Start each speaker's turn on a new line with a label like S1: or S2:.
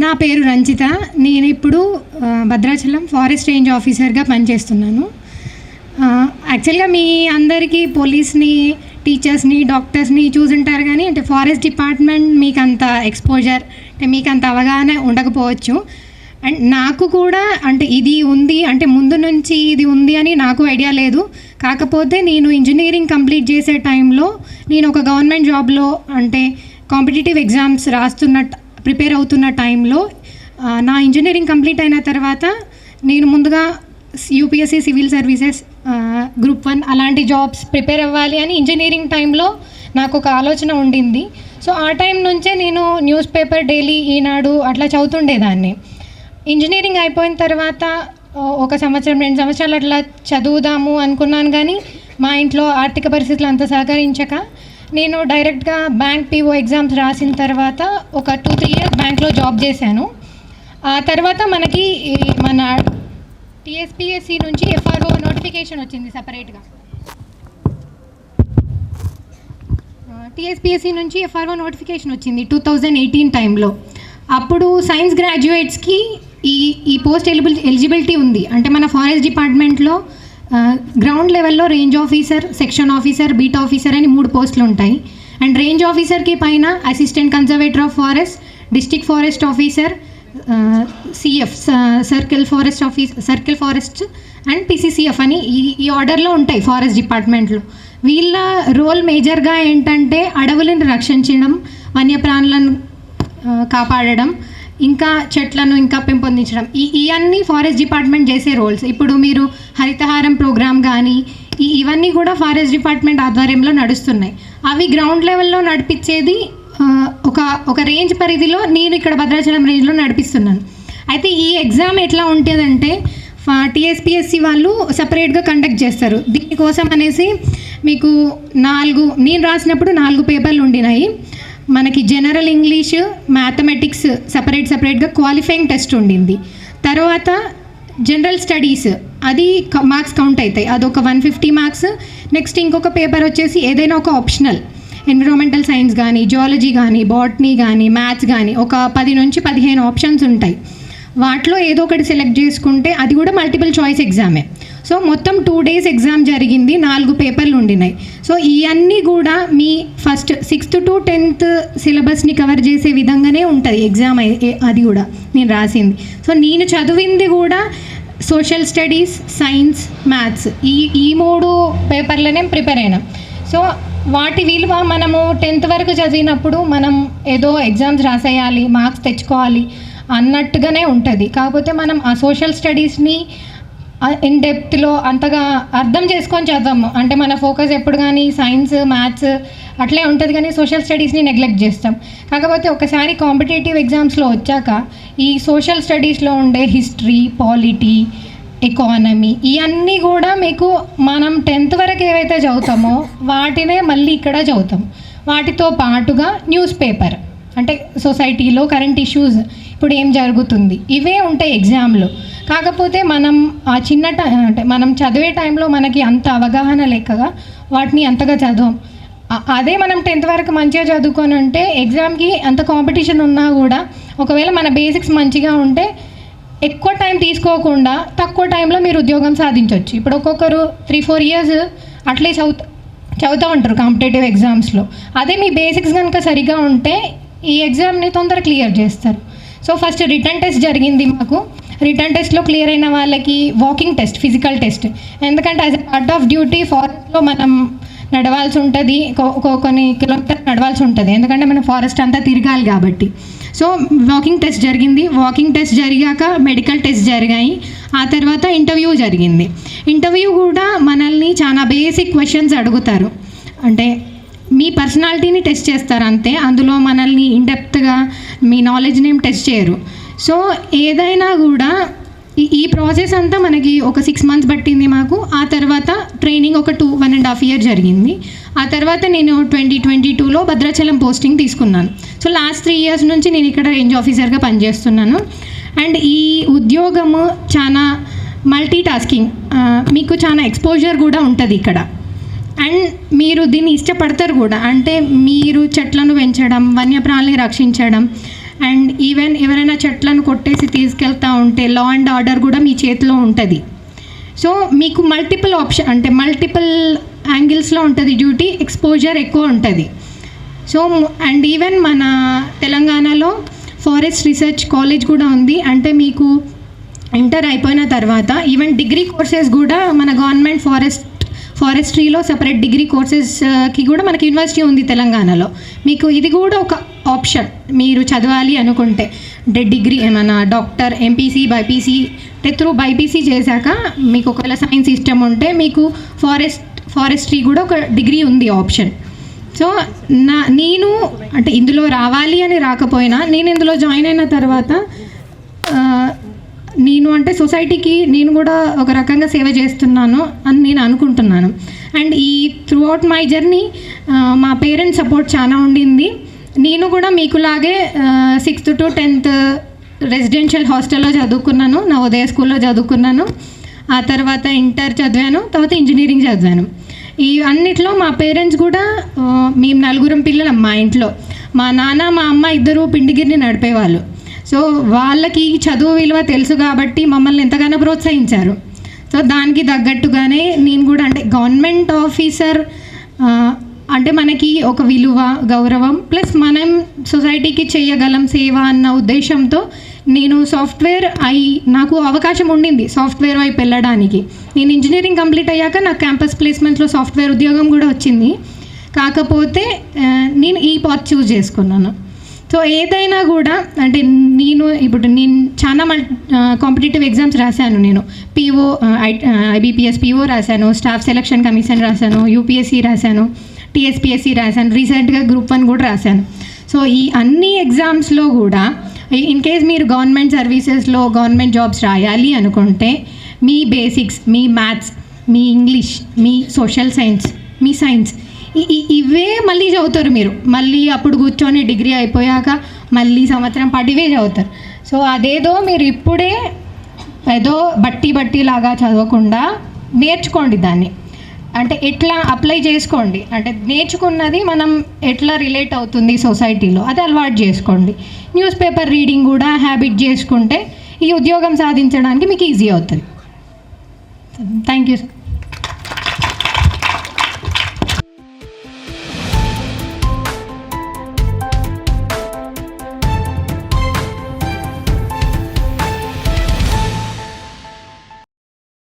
S1: నా పేరు రంజిత. నేను ఇప్పుడు భద్రాచలం ఫారెస్ట్ రేంజ్ ఆఫీసర్గా పనిచేస్తున్నాను. యాక్చువల్గా మీ అందరికీ పోలీస్ని, టీచర్స్ని, డాక్టర్స్ని చూసుంటారు, కానీ అంటే ఫారెస్ట్ డిపార్ట్మెంట్ మీకు అంత ఎక్స్పోజర్, అంటే మీకు అంత అవగాహన ఉండకపోవచ్చు. అండ్ నాకు కూడా అంటే ఇది ఉంది, అంటే ముందు నుంచి ఇది ఉంది అని నాకు ఐడియా లేదు. కాకపోతే నేను ఇంజనీరింగ్ కంప్లీట్ చేసే టైంలో నేను ఒక గవర్నమెంట్ జాబ్లో అంటే కాంపిటేటివ్ ఎగ్జామ్స్ ప్రిపేర్ అవుతున్న టైంలో నా ఇంజనీరింగ్ కంప్లీట్ అయిన తర్వాత నేను ముందుగా యూపీఎస్సీ సివిల్ సర్వీసెస్ గ్రూప్ 1 అలాంటి జాబ్స్ ప్రిపేర్ అవ్వాలి అని ఇంజనీరింగ్ టైంలో నాకు ఒక ఆలోచన ఉండింది. సో ఆ టైం నుంచే నేను న్యూస్ పేపర్ డైలీ, ఈనాడు అట్లా చదువుతుండేదాన్ని. ఇంజనీరింగ్ అయిపోయిన తర్వాత 1 సంవత్సరం 2 సంవత్సరాలు అట్లా చదువుదాము అనుకున్నాను, కానీ మా ఇంట్లో ఆర్థిక పరిస్థితులు అంత సహకరించక నేను డైరెక్ట్గా బ్యాంక్ పీఓ ఎగ్జామ్స్ రాసిన తర్వాత ఒక 2-3 ఇయర్స్ బ్యాంక్లో జాబ్ చేశాను. ఆ తర్వాత మనకి మన టీఎస్పీఎస్సీ నుంచి ఎఫ్ఆర్ఓ నోటిఫికేషన్ వచ్చింది సపరేట్గా. టీఎస్పీఎస్సీ నుంచి ఎఫ్ఆర్ఓ నోటిఫికేషన్ వచ్చింది 2018 టైంలో. అప్పుడు సైన్స్ గ్రాడ్యుయేట్స్కి ఈ పోస్ట్ ఎలిజిబిలిటీ ఉంది. అంటే మన ఫారెస్ట్ డిపార్ట్మెంట్లో గ్రౌండ్ లెవెల్లో range officer, section officer, beat officer అని 3 పోస్టులు ఉంటాయి. అండ్ రేంజ్ ఆఫీసర్కి పైన assistant conservator of forest, district forest officer, CF circle forest and PCCF అని ఈ ఆర్డర్లో ఉంటాయి ఫారెస్ట్ డిపార్ట్మెంట్లో. వీళ్ళ రోల్ మేజర్గా ఏంటంటే అడవులను రక్షించడం, వన్యప్రాణులను కాపాడడం, ఇంకా చెట్లను ఇంకా పెంపొందించడం, ఇవన్నీ ఫారెస్ట్ డిపార్ట్మెంట్ చేసే రోల్స్. ఇప్పుడు మీరు హరితహారం ప్రోగ్రామ్ కానీ ఇవన్నీ కూడా ఫారెస్ట్ డిపార్ట్మెంట్ ఆధ్వర్యంలో నడుస్తున్నాయి. అవి గ్రౌండ్ లెవెల్లో నడిపించేది ఒక రేంజ్ పరిధిలో నేను ఇక్కడ భద్రాచలం రేంజ్లో నడిపిస్తున్నాను. అయితే ఈ ఎగ్జామ్ ఎట్లా ఉంటుందంటే టీఎస్పీఎస్సీ వాళ్ళు సపరేట్గా కండక్ట్ చేస్తారు. దీనికోసం అనేసి మీకు నేను రాసినప్పుడు 4 పేపర్లు ఉండినాయి. మనకి జనరల్ ఇంగ్లీషు, మ్యాథమెటిక్స్ సపరేట్గా క్వాలిఫైయింగ్ టెస్ట్ ఉండింది. తర్వాత జనరల్ స్టడీస్ అది మార్క్స్ కౌంట్ అవుతాయి, అదొక 150 మార్క్స్. నెక్స్ట్ ఇంకొక పేపర్ వచ్చేసి ఏదైనా ఒక ఆప్షనల్, ఎన్విరాన్మెంటల్ సైన్స్ కానీ, జియాలజీ కానీ, బాటనీ కానీ, మ్యాథ్స్ కానీ ఒక 10 నుంచి 15 ఆప్షన్స్ ఉంటాయి. వాటిలో ఏదో ఒకటి సెలెక్ట్ చేసుకుంటే అది కూడా మల్టిపుల్ చాయిస్ ఎగ్జామే. సో మొత్తం 2 days ఎగ్జామ్ జరిగింది, 4 పేపర్లు ఉండినాయి. సో ఇవన్నీ కూడా మీ ఫస్ట్ 6th to 10th సిలబస్ని కవర్ చేసే విధంగానే ఉంటుంది ఎగ్జామ్. అది కూడా నేను రాసింది. సో నేను చదివింది కూడా సోషల్ స్టడీస్, సైన్స్, మ్యాథ్స్, ఈ 3 పేపర్లనే ప్రిపేర్ అయినాం. సో వాటి విలువ మనము 10th వరకు చదివినప్పుడు మనం ఏదో ఎగ్జామ్స్ రాసేయాలి, మార్క్స్ తెచ్చుకోవాలి అన్నట్టుగానే ఉంటుంది. కాకపోతే మనం ఆ సోషల్ స్టడీస్ని ఇన్ డెప్త్లో అంతగా అర్థం చేసుకొని చదవము. అంటే మన ఫోకస్ ఎప్పుడు కానీ సైన్స్, మ్యాథ్స్ అట్లే ఉంటుంది, కానీ సోషల్ స్టడీస్ని నెగ్లెక్ట్ చేస్తాం. కాకపోతే ఒకసారి కాంపిటేటివ్ ఎగ్జామ్స్లో వచ్చాక ఈ సోషల్ స్టడీస్లో ఉండే హిస్టరీ, పాలిటీ, ఎకానమీ ఇవన్నీ కూడా మీకు మనం 10th వరకు ఏవైతే చదువుతామో వాటినే మళ్ళీ ఇక్కడ చదువుతాం. వాటితో పాటుగా న్యూస్ పేపర్, అంటే సొసైటీలో కరెంట్ ఇష్యూస్ ఇప్పుడు ఏం జరుగుతుంది, ఇవే ఉంటాయి ఎగ్జామ్లో. కాకపోతే మనం ఆ అంటే మనం చదివే టైంలో మనకి అంత అవగాహన లేకగా వాటిని అంతగా చదవం. అదే మనం 10th వరకు మంచిగా చదువుకొని ఉంటే ఎగ్జామ్కి అంత కాంపిటీషన్ ఉన్నా కూడా ఒకవేళ మన బేసిక్స్ మంచిగా ఉంటే ఎక్కువ టైం తీసుకోకుండా తక్కువ టైంలో మీరు ఉద్యోగం సాధించవచ్చు. ఇప్పుడు ఒక్కొక్కరు 3-4 years అట్లే చదువుతూ ఉంటారు కాంపిటేటివ్ ఎగ్జామ్స్లో. అదే మీ బేసిక్స్ కనుక సరిగా ఉంటే ఈ ఎగ్జామ్ని తొందరగా క్లియర్ చేస్తారు. సో ఫస్ట్ రిటర్న్ టెస్ట్ జరిగింది మాకు. రిటర్న్ టెస్ట్లో క్లియర్ అయిన వాళ్ళకి వాకింగ్ టెస్ట్, ఫిజికల్ టెస్ట్. ఎందుకంటే as a part of duty ఫారెస్ట్లో మనం నడవాల్సి ఉంటుంది, కొన్ని కిలోమీటర్స్ నడవాల్సి ఉంటుంది, ఎందుకంటే మనం ఫారెస్ట్ అంతా తిరగాలి కాబట్టి. సో వాకింగ్ టెస్ట్ జరిగింది. వాకింగ్ టెస్ట్ జరిగాక మెడికల్ టెస్ట్ జరిగాయి. ఆ తర్వాత ఇంటర్వ్యూ జరిగింది. ఇంటర్వ్యూ కూడా మనల్ని చాలా బేసిక్ క్వశ్చన్స్ అడుగుతారు. అంటే మీ పర్సనాలిటీని టెస్ట్ చేస్తారు అంతే, అందులో మనల్ని ఇన్డెప్త్గా మీ నాలెడ్జ్ని ఏం టెస్ట్ చేయరు. సో ఏదైనా కూడా ఈ ప్రాసెస్ అంతా మనకి ఒక 6 months పట్టింది మాకు. ఆ తర్వాత ట్రైనింగ్ ఒక 1.5 years జరిగింది. ఆ తర్వాత నేను 2022లో భద్రాచలం పోస్టింగ్ తీసుకున్నాను. సో లాస్ట్ 3 years నుంచి నేను ఇక్కడ రేంజ్ ఆఫీసర్గా పనిచేస్తున్నాను. అండ్ ఈ ఉద్యోగము చాలా మల్టీ టాస్కింగ్, మీకు చాలా ఎక్స్పోజర్ కూడా ఉంటుంది ఇక్కడ. అండ్ మీరు దీన్ని ఇష్టపడతారు కూడా. అంటే మీరు చెట్లను పెంచడం, వన్యప్రాణుల్ని రక్షించడం, అండ్ ఈవెన్ ఎవరైనా చెట్లను కొట్టేసి తీసుకెళ్తూ ఉంటే లా అండ్ ఆర్డర్ కూడా మీ చేతిలో ఉంటుంది. సో మీకు మల్టిపుల్ ఆప్షన్ అంటే మల్టిపుల్ యాంగిల్స్లో ఉంటుంది డ్యూటీ, ఎక్స్పోజర్ ఎక్కువ ఉంటుంది. సో అండ్ ఈవెన్ మన తెలంగాణలో ఫారెస్ట్ రీసెర్చ్ కాలేజ్ కూడా ఉంది. అంటే మీకు ఇంటర్ అయిపోయిన తర్వాత ఈవెన్ డిగ్రీ కోర్సెస్ కూడా మన గవర్నమెంట్ ఫారెస్ట్రీలో సపరేట్ డిగ్రీ కోర్సెస్కి కూడా మనకి యూనివర్సిటీ ఉంది తెలంగాణలో. మీకు ఇది కూడా ఒక ఆప్షన్ మీరు చదవాలి అనుకుంటే. అంటే డిగ్రీ ఏమైనా డాక్టర్, ఎంపీసీ, బైపీసీ, అంటే త్రూ బైపీసీ చేశాక మీకు ఒకవేళ సైన్స్ ఇష్టం ఉంటే మీకు ఫారెస్ట్రీ కూడా ఒక డిగ్రీ ఉంది ఆప్షన్. సో నేను అంటే ఇందులో రావాలి అని రాకపోయినా నేను ఇందులో జాయిన్ అయిన తర్వాత నేను అంటే సొసైటీకి నేను కూడా ఒక రకంగా సేవ చేస్తున్నాను అని నేను అనుకుంటున్నాను. అండ్ ఈ త్రూ అవుట్ మై జర్నీ మా పేరెంట్స్ సపోర్ట్ చాలా ఉండింది. నేను కూడా మీకులాగే 6th to 10th రెసిడెన్షియల్ హాస్టల్లో చదువుకున్నాను, నవోదయ స్కూల్లో చదువుకున్నాను. ఆ తర్వాత ఇంటర్ చదివాను, తర్వాత ఇంజనీరింగ్ చదివాను. ఈ అన్నిట్లో మా పేరెంట్స్ కూడా మేము 4 పిల్లలం మా ఇంట్లో. మా నాన్న, మా అమ్మ ఇద్దరు పిండిగిరిని నడిపేవాళ్ళు. సో వాళ్ళకి చదువు విలువ తెలుసు కాబట్టి మమ్మల్ని ఎంతగానో ప్రోత్సహించారు. సో దానికి తగ్గట్టుగానే నేను కూడా అంటే గవర్నమెంట్ ఆఫీసర్ అంటే మనకి ఒక విలువ, గౌరవం ప్లస్ మనం సొసైటీకి చేయగలం సేవ అన్న ఉద్దేశంతో నేను నాకు అవకాశం ఉండింది సాఫ్ట్వేర్ వైపు వెళ్ళడానికి. నేను ఇంజనీరింగ్ కంప్లీట్ అయ్యాక నాకు క్యాంపస్ ప్లేస్మెంట్లో సాఫ్ట్వేర్ ఉద్యోగం కూడా వచ్చింది. కాకపోతే నేను ఈ పాత్ చూస్ చేసుకున్నాను. సో ఏదైనా కూడా అంటే నేను చాలా కాంపిటేటివ్ ఎగ్జామ్స్ రాశాను. నేను పిఓ, ఐబీపీఎస్ పిఓ రాశాను, స్టాఫ్ సెలక్షన్ కమిషన్ రాశాను, యూపీఎస్సీ రాశాను, టీఎస్పీఎస్సీ రాశాను, రీసెంట్గా గ్రూప్ 1 కూడా రాశాను. సో ఈ అన్ని ఎగ్జామ్స్లో కూడా ఇన్ కేస్ మీరు గవర్నమెంట్ సర్వీసెస్లో గవర్నమెంట్ జాబ్స్ రాయాలి అనుకుంటే మీ బేసిక్స్, మీ మ్యాథ్స్, మీ ఇంగ్లీష్, మీ సోషల్ సైన్స్, మీ సైన్స్ ఇవే మళ్ళీ చదువుతారు మీరు. మళ్ళీ అప్పుడు కూర్చొని డిగ్రీ అయిపోయాక మళ్ళీ సంవత్సరం పాటు ఇవే చదువుతారు. సో అదేదో మీరు ఇప్పుడే ఏదో బట్టి లాగా చదవకుండా నేర్చుకోండి దాన్ని. అంటే ఎట్లా అప్లై చేసుకోండి, అంటే నేర్చుకున్నది మనం ఎట్లా రిలేట్ అవుతుంది సొసైటీలో అది అలవాటు చేసుకోండి. న్యూస్ పేపర్ రీడింగ్ కూడా హ్యాబిట్ చేసుకుంటే ఈ ఉద్యోగం సాధించడానికి మీకు ఈజీ అవుతుంది. Thank you.